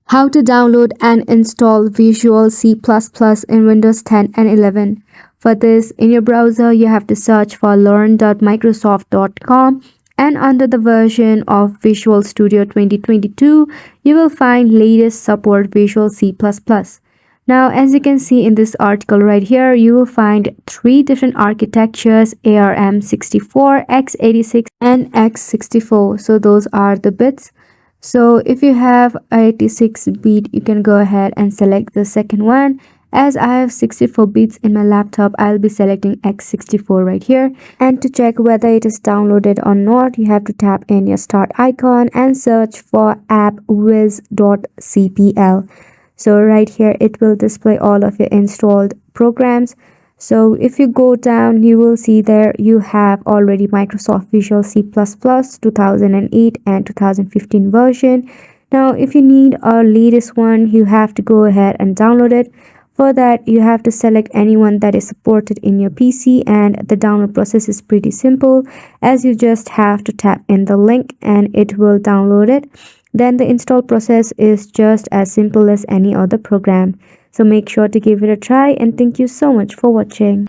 How to download and install Visual C++ in Windows 10 and 11. For this, in your browser, you have to search for learn.microsoft.com, and under the version of Visual Studio 2022, you will find latest support Visual C++. Now, as you can see in this article right here, you will find three different architectures: ARM64, x86, and x64. So those are the bits. So if you have 86 bit, you can go ahead and select the second one. As I have 64 bits in my laptop, I'll be selecting x64 right here. And to check whether it is downloaded or not, you have to tap in your start icon and search for appwiz.cpl. So right here it will display all of your installed programs. So if you go down, you will see there you have already Microsoft Visual C++ 2008 and 2015 version. Now if you need our latest one, you have to go ahead and download it. For that, you have to select anyone that is supported in your PC, and the download process is pretty simple, as you just have to tap in the link and it will download it. Then the install process is just as simple as any other program. So make sure to give it a try, and thank you so much for watching.